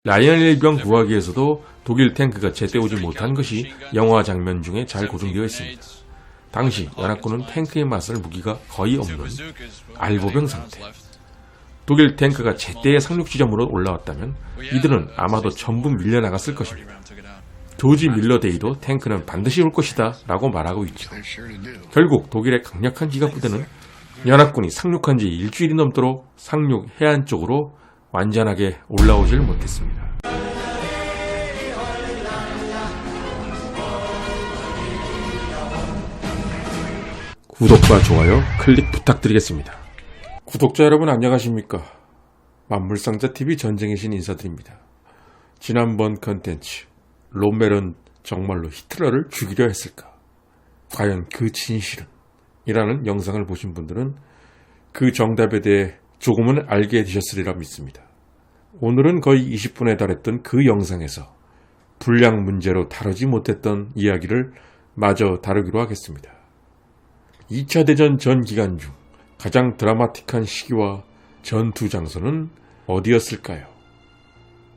라이언 일병 구하기에서도 독일 탱크가 제때 오지 못한 것이 영화 장면 중에 잘 고정되어 있습니다. 당시 연합군은 탱크에 맞설 무기가 거의 없는 알보병 상태. 독일 탱크가 제때의 상륙 지점으로 올라왔다면 이들은 아마도 전부 밀려나갔을 것입니다. 조지 밀러 대위도 탱크는 반드시 올 것이다 라고 말하고 있죠. 결국 독일의 강력한 기갑부대는 연합군이 상륙한 지 일주일이 넘도록 상륙 해안 쪽으로 완전하게 올라오질 못했습니다. 구독과 좋아요, 클릭 부탁드리겠습니다. 구독자 여러분 안녕하십니까? 만물상자TV 전쟁의 신 인사드립니다. 지난번 컨텐츠 롬멜은 정말로 히틀러를 죽이려 했을까? 과연 그 진실은? 이라는 영상을 보신 분들은 그 정답에 대해 조금은 알게 되셨으리라 믿습니다. 오늘은 거의 20분에 달했던 그 영상에서 분량 문제로 다루지 못했던 이야기를 마저 다루기로 하겠습니다. 2차 대전 전 기간 중 가장 드라마틱한 시기와 전투 장소는 어디였을까요?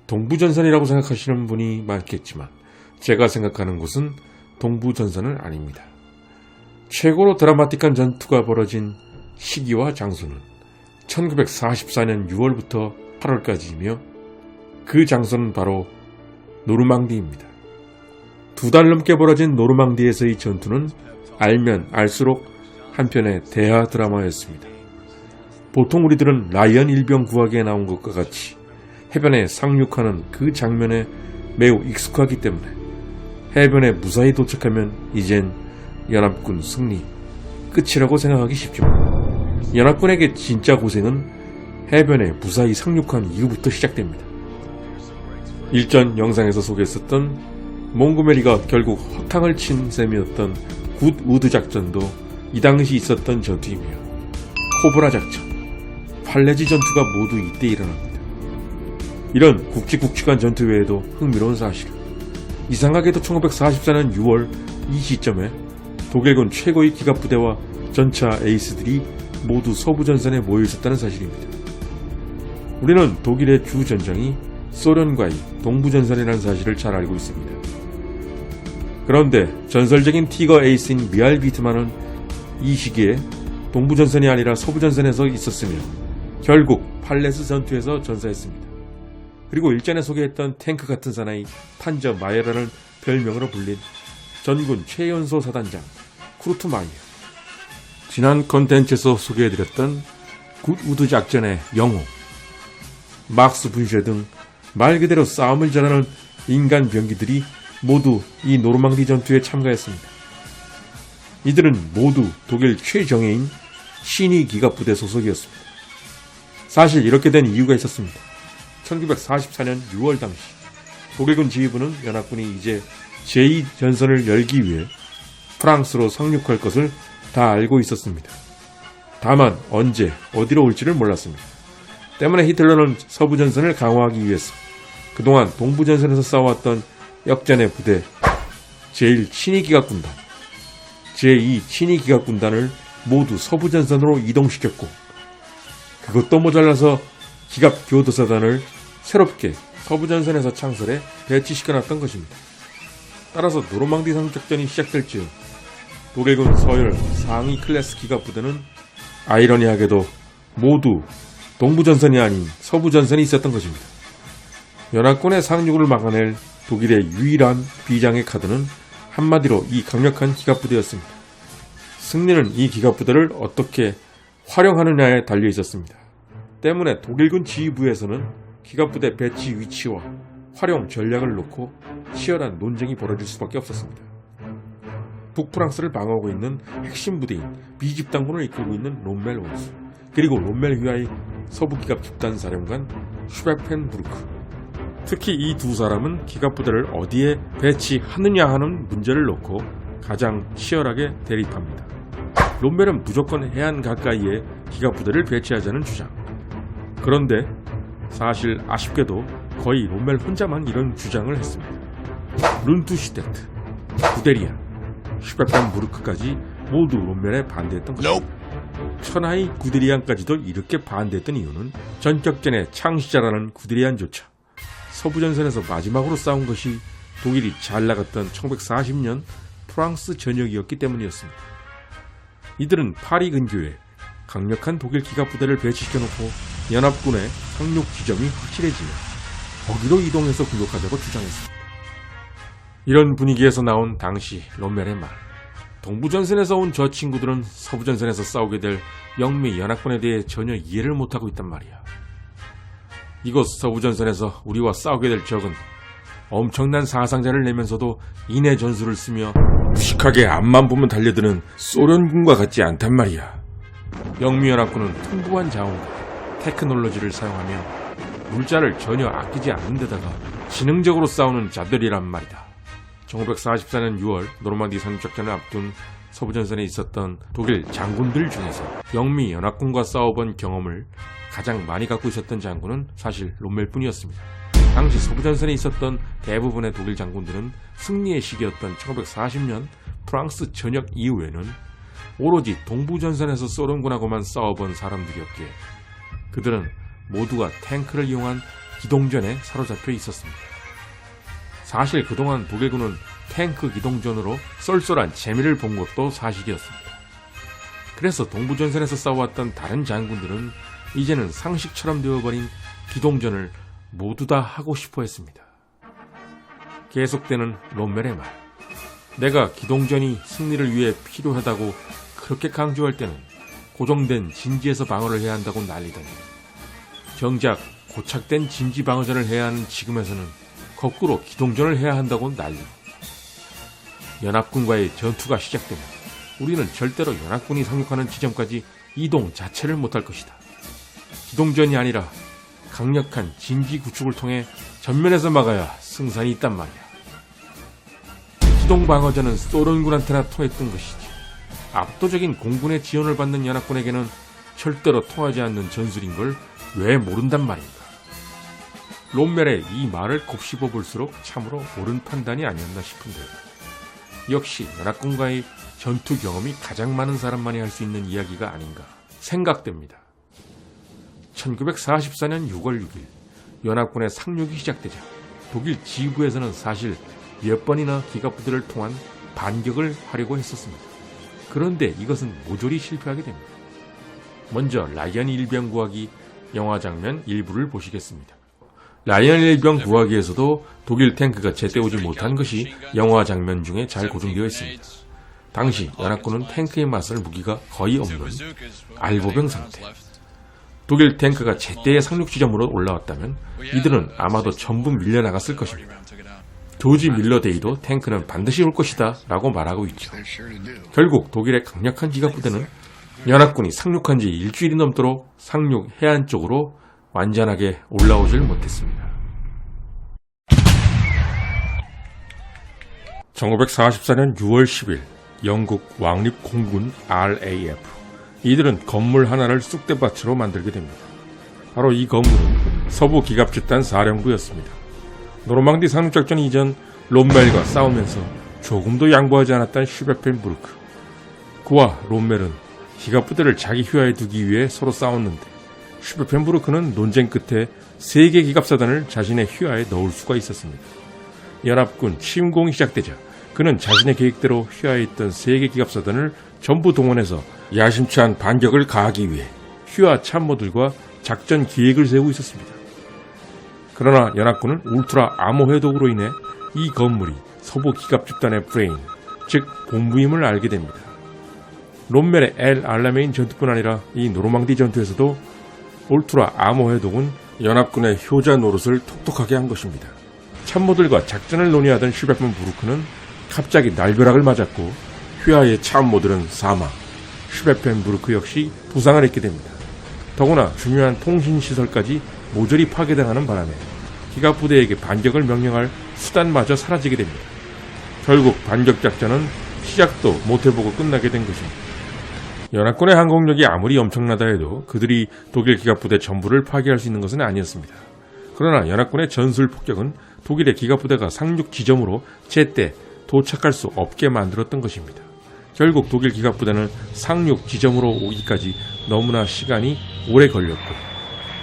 동부전선이라고 생각하시는 분이 많겠지만 제가 생각하는 곳은 동부전선은 아닙니다. 최고로 드라마틱한 전투가 벌어진 시기와 장소는 1944년 6월부터 8월까지이며 그 장소는 바로 노르망디입니다. 2달 넘게 벌어진 노르망디에서의 전투는 알면 알수록 한편의 대하 드라마였습니다. 보통 우리들은 라이언 일병 구하기에 나온 것과 같이 해변에 상륙하는 그 장면에 매우 익숙하기 때문에 해변에 무사히 도착하면 이젠 연합군 승리, 끝이라고 생각하기 쉽지만 연합군에게 진짜 고생은 해변에 무사히 상륙한 이후부터 시작됩니다. 일전 영상에서 소개했었던 몽고메리가 결국 허탕을 친 셈이었던 굿우드 작전도 이 당시 있었던 전투이며 코브라 작전, 팔레지 전투가 모두 이때 일어납니다. 이런 굵직굵직한 전투 외에도 흥미로운 사실은 이상하게도 1944년 6월 이 시점에 독일군 최고의 기갑부대와 전차 에이스들이 모두 서부전선에 모여 있었다는 사실입니다. 우리는 독일의 주 전장이 소련과의 동부전선이라는 사실을 잘 알고 있습니다. 그런데 전설적인 티거 에이스인 미하일 비트만은 이 시기에 동부전선이 아니라 서부전선에서 있었으며 결국 팔레스 전투에서 전사했습니다. 그리고 일전에 소개했던 탱크 같은 사나이 판저 마이어라는 별명으로 불린 전군 최연소 사단장 쿠르트 마이어, 지난 컨텐츠에서 소개해드렸던 굿우드 작전의 영웅 막스 분쉐 등 말 그대로 싸움을 잘하는 인간 병기들이 모두 이 노르망디 전투에 참가했습니다. 이들은 모두 독일 최정예인 신이 기갑부대 소속이었습니다. 사실 이렇게 된 이유가 있었습니다. 1944년 6월 당시 독일군 지휘부는 연합군이 이제 제2전선을 열기 위해 프랑스로 상륙할 것을 다 알고 있었습니다. 다만 언제 어디로 올지를 몰랐습니다. 때문에 히틀러는 서부전선을 강화하기 위해서 그동안 동부전선에서 싸워왔던 역전의 부대 제1친위기갑군단, 제2친위기갑군단을 모두 서부전선으로 이동시켰고 그것도 모자라서 기갑교도사단을 새롭게 서부전선에서 창설해 배치시켜놨던 것입니다. 따라서 노르망디 상륙작전이 시작될 즈음 독일군 서열 상위 클래스 기갑부대는 아이러니하게도 모두 동부전선이 아닌 서부전선이 있었던 것입니다. 연합군의 상륙을 막아낼 독일의 유일한 비장의 카드는 한마디로 이 강력한 기갑부대였습니다. 승리는 이 기갑부대를 어떻게 활용하느냐에 달려 있었습니다. 때문에 독일군 지휘부에서는 기갑부대 배치 위치와 활용 전략을 놓고 치열한 논쟁이 벌어질 수밖에 없었습니다. 북프랑스를 방어하고 있는 핵심 부대인 B집단군을 이끌고 있는 롬멜 원수, 그리고 롬멜 휘하의 서부기갑 집단 사령관 슈베펜부르크, 특히 이 두 사람은 기갑부대를 어디에 배치하느냐 하는 문제를 놓고 가장 치열하게 대립합니다. 롬멜은 무조건 해안 가까이에 기갑부대를 배치하자는 주장. 그런데 사실 아쉽게도 거의 롬멜 혼자만 이런 주장을 했습니다. 룬투시테트, 구데리안, 슈베펜부르크까지 모두 롬멜에 반대했던 것입니다. 천하의 구데리안까지도 이렇게 반대했던 이유는 전격전의 창시자라는 구데리안조차 서부전선에서 마지막으로 싸운 것이 독일이 잘 나갔던 1940년 프랑스 전역이었기 때문이었습니다. 이들은 파리 근교에 강력한 독일 기갑부대를 배치시켜놓고 연합군의 상륙 지점이 확실해지면 거기로 이동해서 공격하자고 주장했습니다. 이런 분위기에서 나온 당시 롬멜의 말. 동부전선에서 온 저 친구들은 서부전선에서 싸우게 될 영미 연합군에 대해 전혀 이해를 못하고 있단 말이야. 이곳 서부전선에서 우리와 싸우게 될 적은 엄청난 사상자를 내면서도 인해 전술을 쓰며 무식하게 앞만 보면 달려드는 소련군과 같지 않단 말이야. 영미연합군은 풍부한 자원과 테크놀로지를 사용하며 물자를 전혀 아끼지 않는 데다가 지능적으로 싸우는 자들이란 말이다. 1944년 6월 노르망디 상륙작전을 앞둔 서부전선에 있었던 독일 장군들 중에서 영미연합군과 싸워본 경험을 가장 많이 갖고 있었던 장군은 사실 롬멜뿐이었습니다. 당시 서부전선에 있었던 대부분의 독일 장군들은 승리의 시기였던 1940년 프랑스 전역 이후에는 오로지 동부전선에서 소련군하고만 싸워본 사람들이었기에 그들은 모두가 탱크를 이용한 기동전에 사로잡혀 있었습니다. 사실 그동안 독일군은 탱크 기동전으로 쏠쏠한 재미를 본 것도 사실이었습니다. 그래서 동부전선에서 싸워왔던 다른 장군들은 이제는 상식처럼 되어버린 기동전을 모두 다 하고 싶어 했습니다. 계속되는 롬멜의 말. 내가 기동전이 승리를 위해 필요하다고 그렇게 강조할 때는 고정된 진지에서 방어를 해야 한다고 난리더니 정작 고착된 진지 방어전을 해야 하는 지금에서는 거꾸로 기동전을 해야 한다고 난리. 연합군과의 전투가 시작되면 우리는 절대로 연합군이 상륙하는 지점까지 이동 자체를 못할 것이다. 기동전이 아니라 강력한 진지 구축을 통해 전면에서 막아야 승산이 있단 말이야. 기동방어전은 소련군한테나 통했던 것이지 압도적인 공군의 지원을 받는 연합군에게는 절대로 통하지 않는 전술인 걸 왜 모른단 말인가. 롬멜의 이 말을 곱씹어 볼수록 참으로 옳은 판단이 아니었나 싶은데요. 역시 연합군과의 전투 경험이 가장 많은 사람만이 할 수 있는 이야기가 아닌가 생각됩니다. 1944년 6월 6일 연합군의 상륙이 시작되자 독일 지부에서는 사실 몇 번이나 기갑부대를 통한 반격을 하려고 했었습니다. 그런데 이것은 모조리 실패하게 됩니다. 먼저 라이언 일병 구하기 영화 장면 일부를 보시겠습니다. 라이언 일병 구하기에서도 독일 탱크가 제때 오지 못한 것이 영화 장면 중에 잘 고정되어 있습니다. 당시 연합군은 탱크에 맞설 무기가 거의 없는 알보병 상태. 독일 탱크가 제때의 상륙 지점으로 올라왔다면 이들은 아마도 전부 밀려나갔을 것입니다. 조지 밀러 대위도 탱크는 반드시 올 것이다 라고 말하고 있죠. 결국 독일의 강력한 기갑부대는 연합군이 상륙한 지 일주일이 넘도록 상륙 해안 쪽으로 완전하게 올라오질 못했습니다. 1944년 6월 10일 영국 왕립공군 RAF. 이들은 건물 하나를 쑥대밭으로 만들게 됩니다. 바로 이 건물은 서부 기갑집단 사령부였습니다. 노르망디 상륙작전 이전 롬멜과 싸우면서 조금도 양보하지 않았던 슈베펜부르크. 그와 롬멜은 기갑부대를 자기 휘하에 두기 위해 서로 싸웠는데 슈베펜부르크는 논쟁 끝에 3개 기갑사단을 자신의 휘하에 넣을 수가 있었습니다. 연합군 침공이 시작되자 그는 자신의 계획대로 휘하에 있던 3개 기갑사단을 전부 동원해서 야심찬 반격을 가하기 위해 휘하 참모들과 작전 기획을 세우고 있었습니다. 그러나 연합군은 울트라 암호 해독으로 인해 이 건물이 서부 기갑 집단의 브레인, 즉 본부임을 알게 됩니다. 롬멜의 엘 알라메인 전투뿐 아니라 이 노르망디 전투에서도 울트라 암호 해독은 연합군의 효자 노릇을 톡톡하게 한 것입니다. 참모들과 작전을 논의하던 슈베펜부르크는 갑자기 날벼락을 맞았고 휘하의 참모들은 사망, 슈베펜부르크 역시 부상을 입게 됩니다. 더구나 중요한 통신시설까지 모조리 파괴당하는 바람에 기갑부대에게 반격을 명령할 수단마저 사라지게 됩니다. 결국 반격작전은 시작도 못해보고 끝나게 된 것입니다. 연합군의 항공력이 아무리 엄청나다 해도 그들이 독일 기갑부대 전부를 파괴할 수 있는 것은 아니었습니다. 그러나 연합군의 전술 폭격은 독일의 기갑부대가 상륙 지점으로 제때 도착할 수 없게 만들었던 것입니다. 결국 독일 기갑부대는 상륙 지점으로 오기까지 너무나 시간이 오래 걸렸고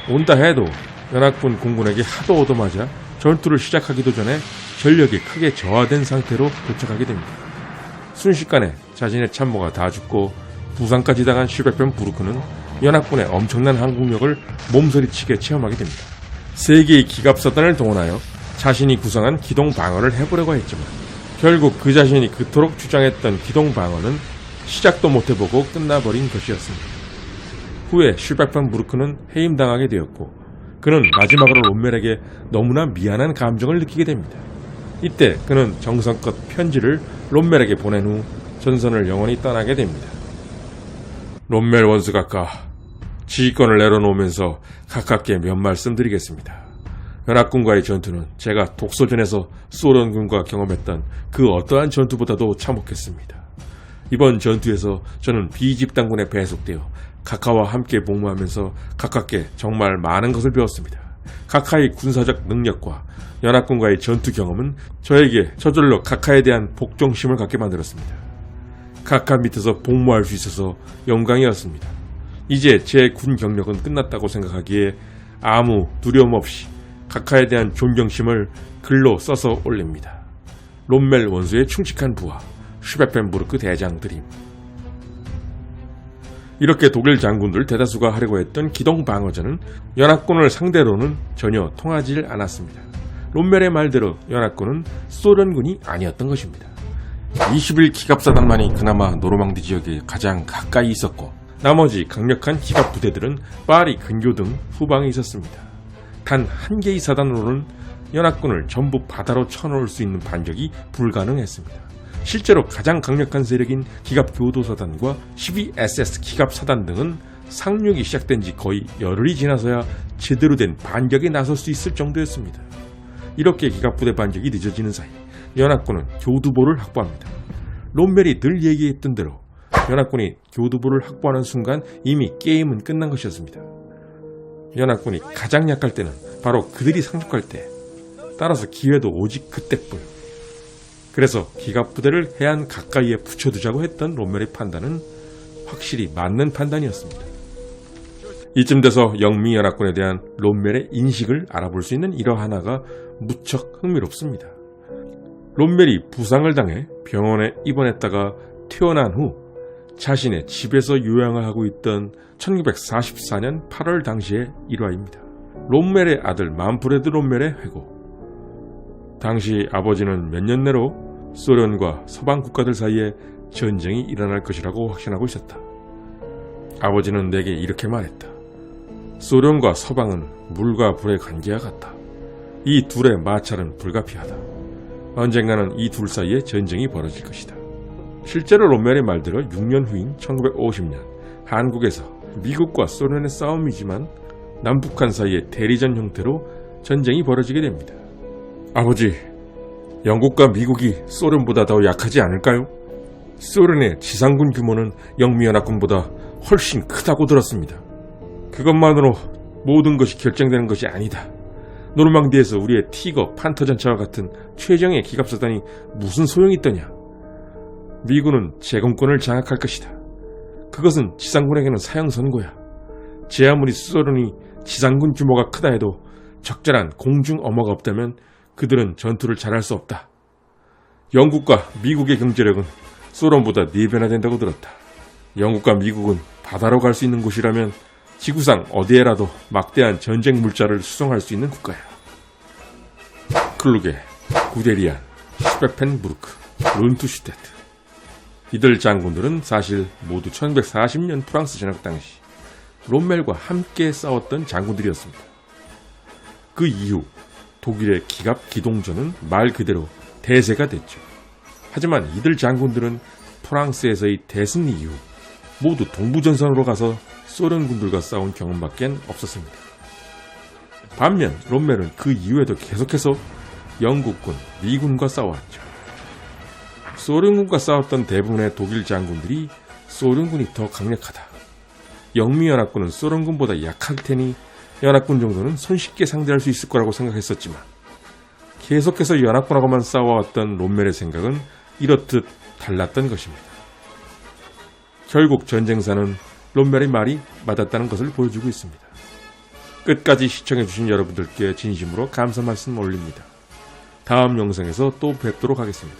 온다 해도 연합군 공군에게 하도 얻어맞아 전투를 시작하기도 전에 전력이 크게 저하된 상태로 도착하게 됩니다. 순식간에 자신의 참모가 다 죽고 부상까지 당한 슈베펜 부르크는 연합군의 엄청난 항공력을 몸서리치게 체험하게 됩니다. 3개의 기갑사단을 동원하여 자신이 구성한 기동 방어를 해보려고 했지만 결국 그 자신이 그토록 주장했던 기동 방어는 시작도 못해보고 끝나버린 것이었습니다. 후에 슈베펜 부르크는 해임당하게 되었고 그는 마지막으로 롬멜에게 너무나 미안한 감정을 느끼게 됩니다. 이때 그는 정성껏 편지를 롬멜에게 보낸 후 전선을 영원히 떠나게 됩니다. 롬멜 원수 각하, 지휘권을 내려놓으면서 가깝게 몇 말씀 드리겠습니다. 연합군과의 전투는 제가 독소전에서 소련군과 경험했던 그 어떠한 전투보다도 참혹했습니다. 이번 전투에서 저는 비집단군에 배속되어 카카와 함께 복무하면서 가깝게 정말 많은 것을 배웠습니다. 카카의 군사적 능력과 연합군과의 전투 경험은 저에게 저절로 카카에 대한 복종심을 갖게 만들었습니다. 카카 밑에서 복무할 수 있어서 영광이었습니다. 이제 제 군 경력은 끝났다고 생각하기에 아무 두려움 없이 카카에 대한 존경심을 글로 써서 올립니다. 롬멜 원수의 충직한 부하 슈베펜 부르크 대장 드림. 이렇게 독일 장군들 대다수가 하려고 했던 기동 방어전은 연합군을 상대로는 전혀 통하지 않았습니다. 롬멜의 말대로 연합군은 소련군이 아니었던 것입니다. 21기갑사단만이 그나마 노르망디 지역에 가장 가까이 있었고 나머지 강력한 기갑 부대들은 파리 근교 등 후방에 있었습니다. 단 한 개의 사단으로는 연합군을 전부 바다로 쳐넣을 수 있는 반격이 불가능했습니다. 실제로 가장 강력한 세력인 기갑교도사단과 12SS 기갑사단 등은 상륙이 시작된 지 거의 열흘이 지나서야 제대로 된 반격에 나설 수 있을 정도였습니다. 이렇게 기갑부대 반격이 늦어지는 사이 연합군은 교두보를 확보합니다. 롬멜이 늘 얘기했던 대로 연합군이 교두보를 확보하는 순간 이미 게임은 끝난 것이었습니다. 연합군이 가장 약할 때는 바로 그들이 상륙할 때, 따라서 기회도 오직 그때뿐. 그래서 기갑부대를 해안 가까이에 붙여두자고 했던 롬멜의 판단은 확실히 맞는 판단이었습니다. 이쯤 돼서 영미 연합군에 대한 롬멜의 인식을 알아볼 수 있는 일화 하나가 무척 흥미롭습니다. 롬멜이 부상을 당해 병원에 입원했다가 퇴원한 후 자신의 집에서 요양을 하고 있던 1944년 8월 당시의 일화입니다. 롬멜의 아들 만프레드 롬멜의 회고. 당시 아버지는 몇 년 내로 소련과 서방 국가들 사이에 전쟁이 일어날 것이라고 확신하고 있었다. 아버지는 내게 이렇게 말했다. 소련과 서방은 물과 불의 관계와 같다. 이 둘의 마찰은 불가피하다. 언젠가는 이 둘 사이에 전쟁이 벌어질 것이다. 실제로 롬멜의 말대로 6년 후인 1950년 한국에서 미국과 소련의 싸움이지만 남북한 사이의 대리전 형태로 전쟁이 벌어지게 됩니다. 아버지, 영국과 미국이 소련보다 더 약하지 않을까요? 소련의 지상군 규모는 영미연합군보다 훨씬 크다고 들었습니다. 그것만으로 모든 것이 결정되는 것이 아니다. 노르망디에서 우리의 티거, 판터 전차와 같은 최정예 기갑사단이 무슨 소용이 있더냐. 미군은 제공권을 장악할 것이다. 그것은 지상군에게는 사형선고야. 제 아무리 소련이 지상군 규모가 크다 해도 적절한 공중 엄호가 없다면 그들은 전투를 잘할 수 없다. 영국과 미국의 경제력은 소련보다 4배나 된다고 들었다. 영국과 미국은 바다로 갈 수 있는 곳이라면 지구상 어디에라도 막대한 전쟁 물자를 수송할 수 있는 국가야. 클루게, 구데리안, 슈베펜 부르크, 룬투슈테트. 이들 장군들은 사실 모두 1940년 프랑스 전역 당시 롬멜과 함께 싸웠던 장군들이었습니다. 그 이후 독일의 기갑 기동전은 말 그대로 대세가 됐죠. 하지만 이들 장군들은 프랑스에서의 대승리 이후 모두 동부전선으로 가서 소련군들과 싸운 경험밖에 없었습니다. 반면 롬멜은 그 이후에도 계속해서 영국군, 미군과 싸워왔죠. 소련군과 싸웠던 대부분의 독일 장군들이 소련군이 더 강력하다. 영미연합군은 소련군보다 약할 테니 연합군 정도는 손쉽게 상대할 수 있을 거라고 생각했었지만 계속해서 연합군하고만 싸워왔던 롬멜의 생각은 이렇듯 달랐던 것입니다. 결국 전쟁사는 롬멜의 말이 맞았다는 것을 보여주고 있습니다. 끝까지 시청해주신 여러분들께 진심으로 감사 말씀 올립니다. 다음 영상에서 또 뵙도록 하겠습니다.